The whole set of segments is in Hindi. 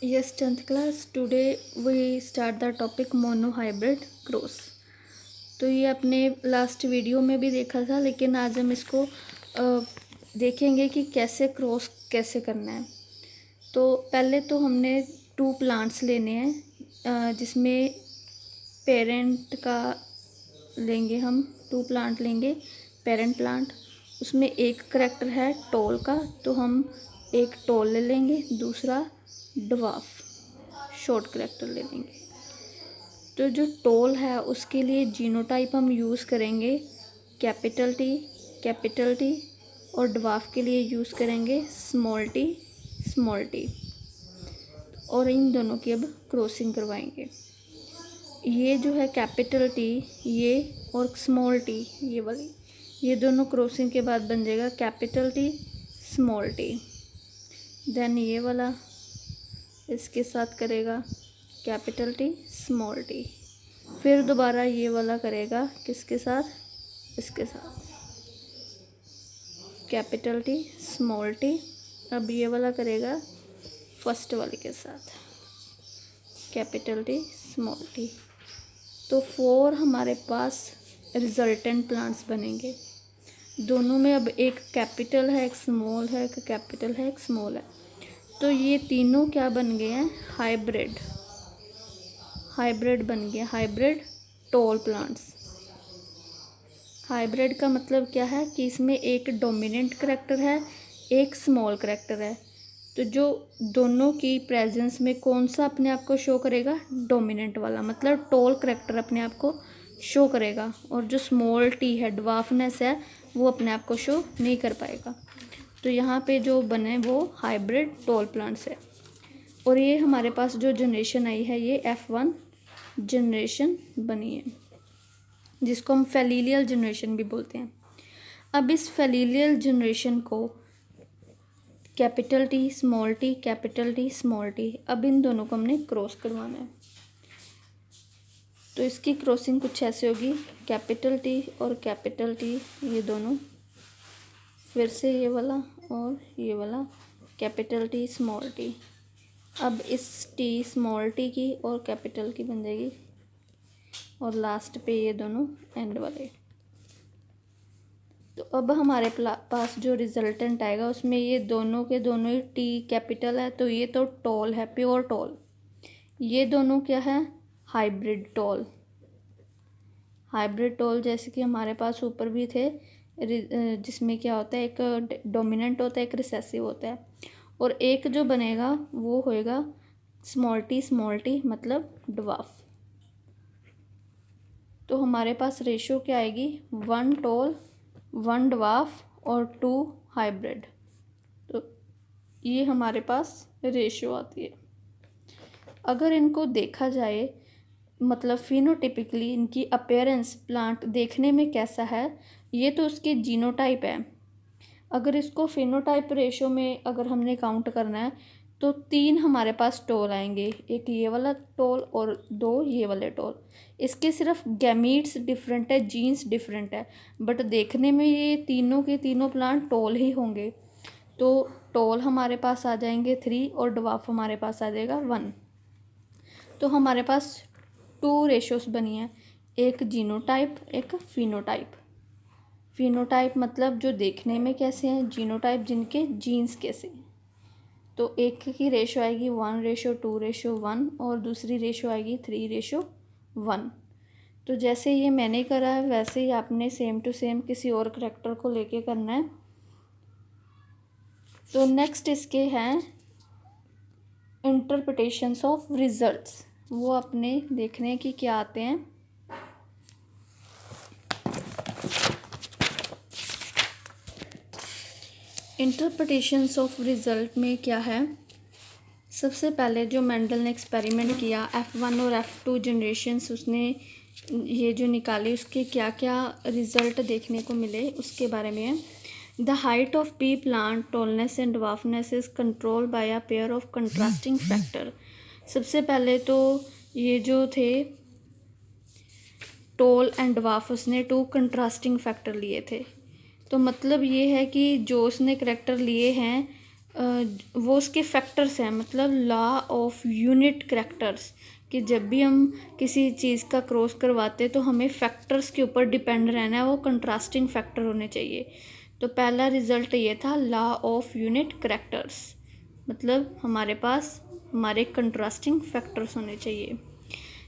Yes, 10th class. Today we start the topic monohybrid cross. तो ये अपने लास्ट वीडियो में भी देखा था, लेकिन आज हम इसको देखेंगे कि कैसे क्रॉस कैसे करना है। तो पहले तो हमने 2 प्लांट्स लेने हैं, जिसमें पेरेंट का लेंगे हम 2 प्लांट लेंगे, पेरेंट प्लांट। उसमें एक करैक्टर है टॉल का, तो हम एक टॉल ले लेंगे, दूसरा ड्वार्फ शॉर्ट करैक्टर ले लेंगे। तो जो टॉल है उसके लिए जीनोटाइप हम यूज़ करेंगे कैपिटल टी, और ड्वार्फ के लिए यूज़ करेंगे स्मॉल टी। और इन दोनों की अब क्रॉसिंग करवाएंगे। ये जो है कैपिटल टी ये और स्मॉल टी ये वाली, ये दोनों क्रॉसिंग के बाद बन जाएगा capital T small T. Then ये वाला इसके साथ करेगा कैपिटल टी स्मॉल टी। फिर दोबारा ये वाला करेगा किसके साथ, इसके साथ कैपिटल टी स्मॉल टी। अब ये वाला करेगा फर्स्ट वाले के साथ कैपिटल टी स्मॉल टी। तो 4 हमारे पास रिजल्टेंट प्लांट्स बनेंगे। दोनों में अब एक कैपिटल है, एक स्मॉल है, एक कैपिटल है, एक स्मॉल है। तो ये तीनों क्या बन गए हैं, हाइब्रिड बन गया, हाइब्रिड टॉल प्लांट्स। हाइब्रिड का मतलब क्या है कि इसमें एक डोमिनेंट करैक्टर है, एक स्मॉल करैक्टर है। तो जो दोनों की प्रेजेंस में कौन सा अपने आप को शो करेगा, डोमिनेंट वाला, मतलब टॉल करैक्टर अपने आप को शो करेगा, और जो स्मॉल टी है ड्वार्फनेस है वो अपने आप को शो नहीं कर पाएगा। तो यहाँ पे जो बने वो हाइब्रिड टॉल प्लांट्स है। और ये हमारे पास जो जनरेशन आई है ये F1 जनरेशन बनी है, जिसको हम फैलिलियल जनरेशन भी बोलते हैं। अब इस फैलिलियल जनरेशन को capital T small T, capital T small T, अब इन दोनों को हमने क्रॉस करवाना है। तो इसकी क्रॉसिंग कुछ ऐसे होगी, कैपिटल टी और कैपिटल टी ये दोनों, फिर से ये वाला और ये वाला कैपिटल टी स्मॉल टी। अब इस टी स्मॉल टी की और कैपिटल की बन जाएगी, और लास्ट पे ये दोनों एंड वाले। तो अब हमारे पास जो रिजल्टेंट आएगा उसमें ये दोनों के दोनों ही टी कैपिटल है, तो ये तो टॉल है, प्योर टॉल। ये दोनों क्या है, हाइब्रिड टॉल। हाइब्रिड टॉल जैसे कि हमारे पास ऊपर भी थे, जिसमें क्या होता है, एक डोमिनेंट होता है, एक रिसेसिव होता है, और एक जो बनेगा वो होएगा स्मॉल टी मतलब ड्वार्फ। तो हमारे पास रेशो क्या आएगी, 1 टॉल 1 ड्वार्फ और 2 हाइब्रिड। तो ये हमारे पास रेशो आती है। अगर इनको देखा जाए, मतलब फिनोटिपिकली इनकी अपीयरेंस प्लांट देखने में कैसा है, ये तो उसके जीनोटाइप है। अगर इसको फिनोटाइप रेशो में अगर हमने काउंट करना है तो 3 हमारे पास टॉल आएंगे, एक ये वाला टॉल और 2 ये वाले टॉल। इसके सिर्फ गैमीट्स डिफरेंट है, जीन्स डिफरेंट है, बट देखने में ये तीनों के तीनों प्लांट टॉल ही होंगे। तो टॉल हमारे पास आ जाएंगे 3 और ड्वार्फ हमारे पास आ जाएगा 1। तो हमारे पास 2 रेशोस बनी हैं, एक जीनोटाइप एक फिनोटाइप। फिनोटाइप मतलब जो देखने में कैसे हैं, जीनोटाइप जिनके जीन्स कैसे हैं। तो एक की रेशो आएगी 1:2:1 और दूसरी रेशो आएगी 3:1। तो जैसे ये मैंने करा है वैसे ही आपने सेम टू सेम किसी और करैक्टर को लेके करना है। तो नेक्स्ट इसके हैं इंटरप्रिटेशंस ऑफ रिजल्ट्स, वो अपने देखने की क्या आते हैं। इंटरप्रिटेशंस ऑफ रिज़ल्ट में क्या है, सबसे पहले जो मेंडल ने एक्सपेरिमेंट किया F1 और F2 जनरेशन्स उसने ये जो निकाली, उसके क्या क्या रिज़ल्ट देखने को मिले उसके बारे में है। The height of P plant tallness and dwarfness is control by a pair of contrasting factor. सबसे पहले तो ये जो थे टॉल एंड ड्वार्फ, उसने 2 कंट्रास्टिंग फैक्टर लिए थे। तो मतलब ये है कि जो उसने करैक्टर लिए हैं वो उसके फैक्टर्स हैं, मतलब लॉ ऑफ यूनिट करैक्टर्स, कि जब भी हम किसी चीज़ का क्रॉस करवाते तो हमें फैक्टर्स के ऊपर डिपेंड रहना है, वो कंट्रास्टिंग फैक्टर होने चाहिए। तो पहला रिजल्ट ये था लॉ ऑफ यूनिट करैक्टर्स, मतलब हमारे पास हमारे कंट्रास्टिंग फैक्टर्स होने चाहिए।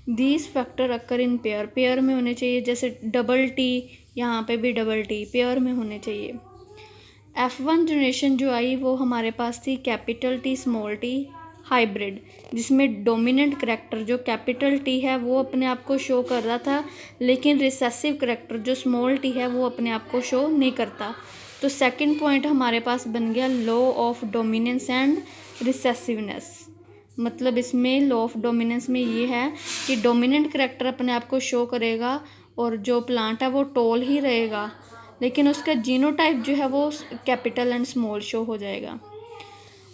These factor occur in pair, pair में होने चाहिए, जैसे डबल टी, यहाँ पे भी डबल टी पेयर में होने चाहिए। F1 जनरेशन जो आई वो हमारे पास थी capital T small T hybrid, जिसमें डोमिनेंट करैक्टर जो कैपिटल टी है वो अपने आप को शो कर रहा था, लेकिन रिसेसिव करैक्टर जो स्मॉल टी है वो अपने आप को शो नहीं करता। तो सेकंड पॉइंट हमारे पास बन गया law of dominance and recessiveness, मतलब इसमें लॉ ऑफ डोमिनेंस में ये है कि डोमिनेंट करैक्टर अपने आप को शो करेगा और जो प्लांट है वो टॉल ही रहेगा, लेकिन उसका जीनोटाइप जो है वो कैपिटल एंड स्मॉल शो हो जाएगा।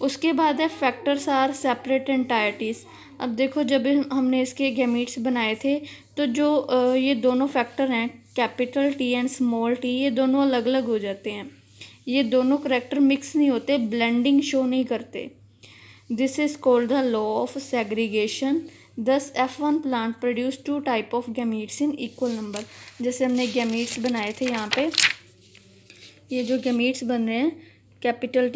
उसके बाद है फैक्टर्स आर सेपरेट एंटायरिटीज़। अब देखो जब हमने इसके गैमीट्स बनाए थे तो जो ये दोनों फैक्टर हैं capital T and small T, ये दोनों अलग अलग हो जाते हैं, ये दोनों करैक्टर मिक्स नहीं होते, ब्लेंडिंग शो नहीं करते। This is called the law of segregation. This F1 plant produce two type of gametes in equal number. जैसे हमने गैमीट्स बनाए थे, यहाँ पे ये जो गैमीट्स बन रहे हैं कैपिटल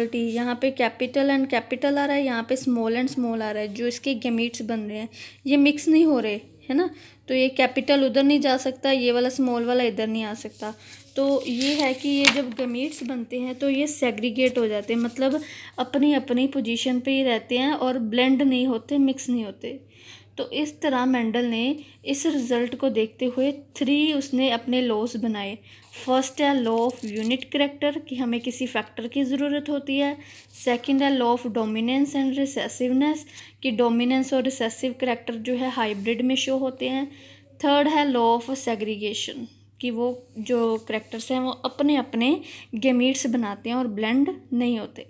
टी, यहाँ पे कैपिटल एंड कैपिटल आ रहा है, यहाँ पे स्मॉल एंड स्मॉल आ रहा है, जो इसके गैमीट्स बन रहे हैं ये मिक्स नहीं हो रहे, है ना। तो ये कैपिटल उधर नहीं जा सकता, ये वाला स्मॉल वाला इधर नहीं आ सकता। तो ये है कि ये जब गैमीट्स बनते हैं तो ये सेग्रीगेट हो जाते हैं, मतलब अपनी अपनी पोजीशन पे ही रहते हैं और ब्लेंड नहीं होते, मिक्स नहीं होते। तो इस तरह मेंडल ने इस रिज़ल्ट को देखते हुए उसने अपने लॉज बनाए। फर्स्ट है लॉ ऑफ यूनिट करैक्टर, कि हमें किसी फैक्टर की ज़रूरत होती है। सेकंड है law of dominance and recessiveness, कि डोमिनेंस और रिसेसिव करैक्टर जो है हाइब्रिड में शो होते हैं। थर्ड है लॉ ऑफ सेग्रीगेशन, कि वो जो करैक्टर्स हैं वो अपने अपने गैमीट्स बनाते हैं और ब्लेंड नहीं होते।